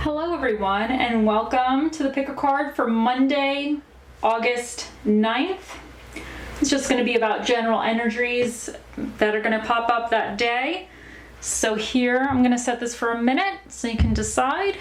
Hello everyone, and welcome to the pick a card for Monday, August 9th. It's just going to be about general energies that are going to pop up that day. So here, I'm going to set this for a minute so you can decide.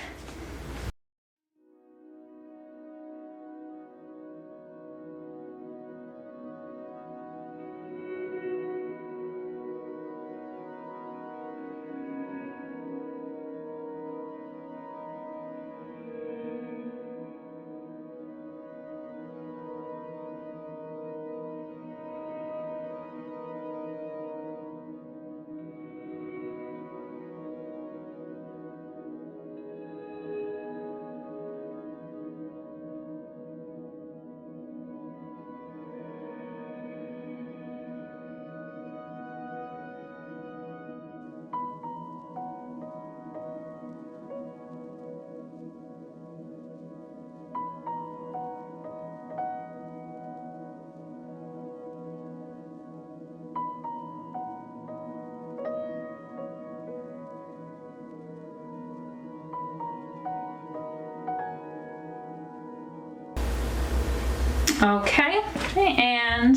Okay, and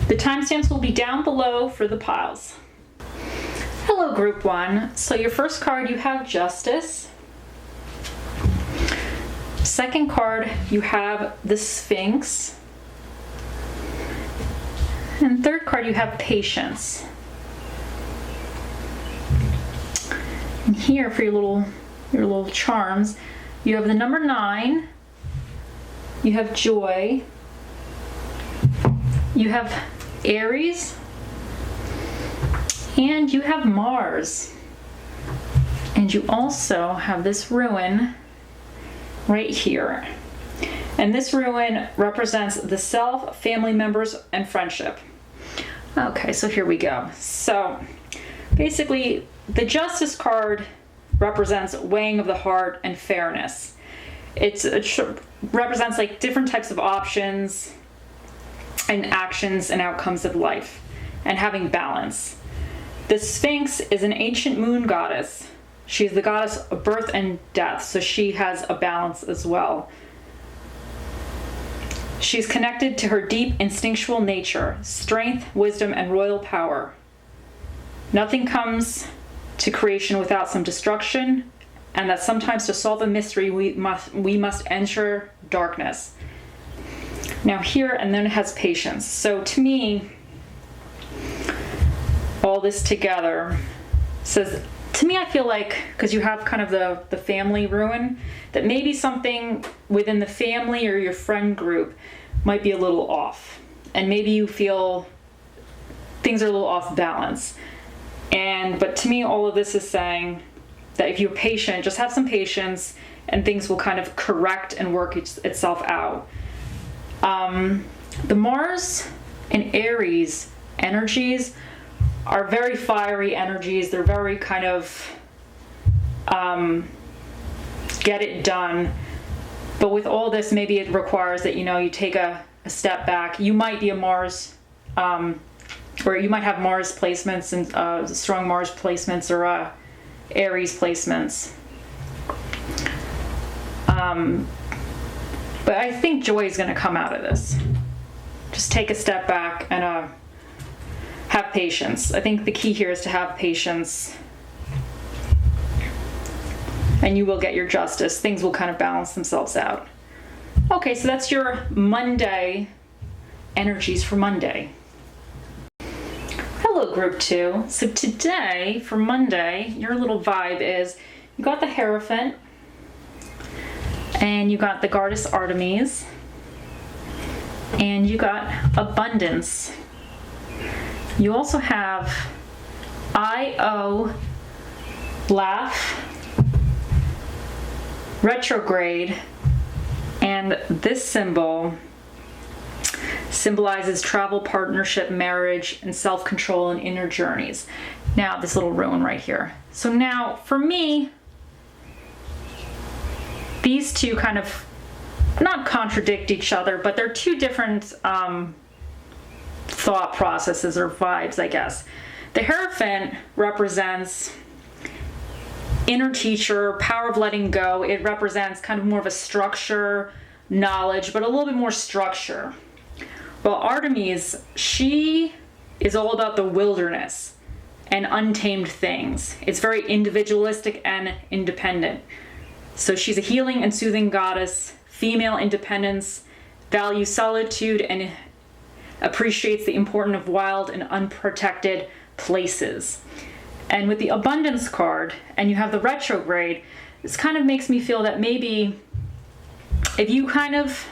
the timestamps will be down below for the piles. Hello group one. So your first card, you have Justice. Second card, you have the Sphinx. And third card, you have Patience. And here for your little charms, you have the number 9. You have Joy, you have Aries, and you have Mars. And you also have this ruin right here. And this ruin represents the self, family members, and friendship. Okay, so here we go. So basically, the Justice card represents weighing of the heart and fairness. It represents like different types of options and actions and outcomes of life and having balance. The Sphinx is an ancient moon goddess. She's the goddess of birth and death, so she has a balance as well. She's connected to her deep instinctual nature, strength, wisdom, and royal power. Nothing comes to creation without some destruction, and that sometimes to solve a mystery, we must enter darkness. Now here, and then it has Patience. So to me, all this together says, to me I feel like, because you have kind of the family ruin, that maybe something within the family or your friend group might be a little off. And maybe you feel things are a little off balance. But to me, all of this is saying that if you're patient, just have some patience and things will kind of correct and work itself out. The Mars and Aries energies are very fiery energies. They're very kind of get it done. But with all this, maybe it requires that, you take a step back. You might be a Mars, or you might have Mars placements and strong Mars placements or Aries placements. But I think joy is going to come out of this. Just take a step back and have patience. I think the key here is to have patience, and you will get your justice. Things will kind of balance themselves out. Okay, so that's your Monday energies for Monday. Hello group 2. So today for Monday, your little vibe is you got the Hierophant and you got the goddess Artemis and you got abundance. You also have Io, laugh, retrograde, and this symbol symbolizes travel, partnership, marriage, and self-control and inner journeys. Now, this little ruin right here. So now, for me, these two kind of not contradict each other, but they're two different thought processes or vibes, I guess. The Hierophant represents inner teacher, power of letting go. It represents kind of more of a structure, knowledge, but a little bit more structure. Well, Artemis, she is all about the wilderness and untamed things. It's very individualistic and independent. So she's a healing and soothing goddess, female independence, values solitude, and appreciates the importance of wild and unprotected places. And with the abundance card, and you have the retrograde, this kind of makes me feel that maybe if you kind of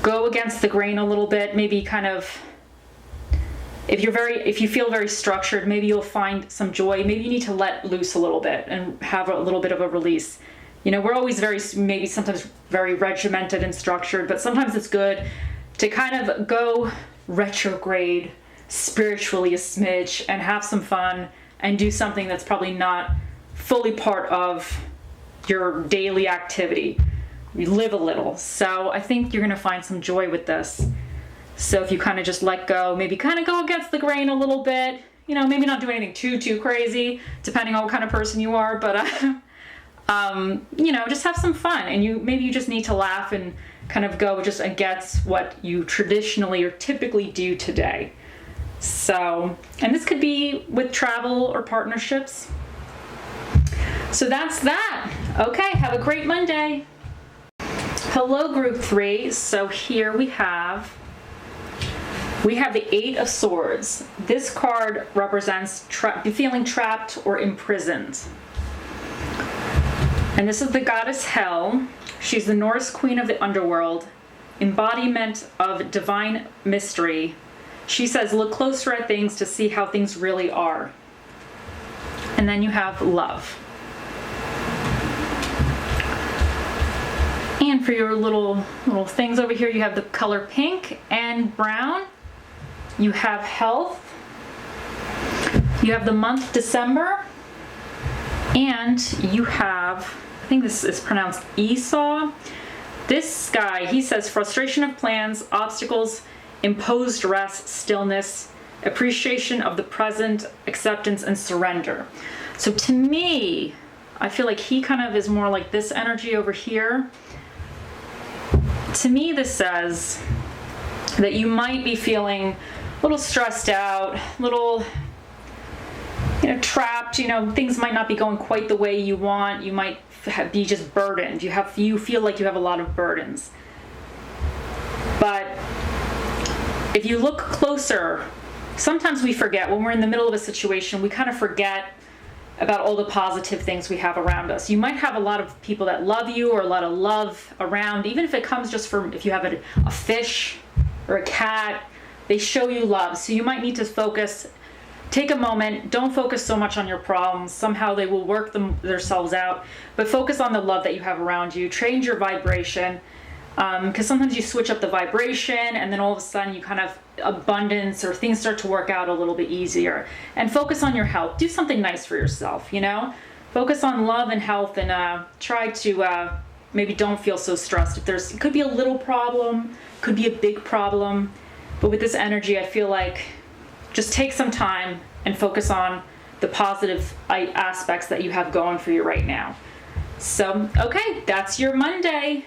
go against the grain a little bit, maybe kind of, if you feel very structured, maybe you'll find some joy. Maybe you need to let loose a little bit and have a little bit of a release. You know, we're always maybe sometimes very regimented and structured, but sometimes it's good to kind of go retrograde spiritually a smidge and have some fun and do something that's probably not fully part of your daily activity. You live a little. So I think you're going to find some joy with this. So if you kind of just let go, maybe kind of go against the grain a little bit, you know, maybe not do anything too crazy, depending on what kind of person you are, but you know, just have some fun. And maybe you just need to laugh and kind of go just against what you traditionally or typically do today. So, and this could be with travel or partnerships. So that's that. Okay, have a great Monday. Hello, group 3. So here we have the 8 of Swords. This card represents feeling trapped or imprisoned. And this is the goddess Hel. She's the Norse queen of the underworld, embodiment of divine mystery. She says, look closer at things to see how things really are. And then you have love. And for your little things over here, you have the color pink and brown. You have health. You have the month December. And you have, I think this is pronounced Esau. This guy, he says frustration of plans, obstacles, imposed rest, stillness, appreciation of the present, acceptance, and surrender. So to me, I feel like he kind of is more like this energy over here. To me, this says that you might be feeling a little stressed out, a little, you know, trapped. You know, things might not be going quite the way you want. You might be just burdened. You feel like you have a lot of burdens. But if you look closer, sometimes we forget when we're in the middle of a situation, we kind of forget about all the positive things we have around us. You might have a lot of people that love you or a lot of love around, even if it comes just from, if you have a fish or a cat, they show you love. So you might need to focus, take a moment, don't focus so much on your problems. Somehow they will work themselves out, but focus on the love that you have around you. Change your vibration. Because sometimes you switch up the vibration and then all of a sudden you kind of abundance or things start to work out a little bit easier. And focus on your health. Do something nice for yourself, you know? Focus on love and health and try to maybe don't feel so stressed. It could be a little problem, could be a big problem. But with this energy, I feel like just take some time and focus on the positive aspects that you have going for you right now. So, okay, that's your Monday.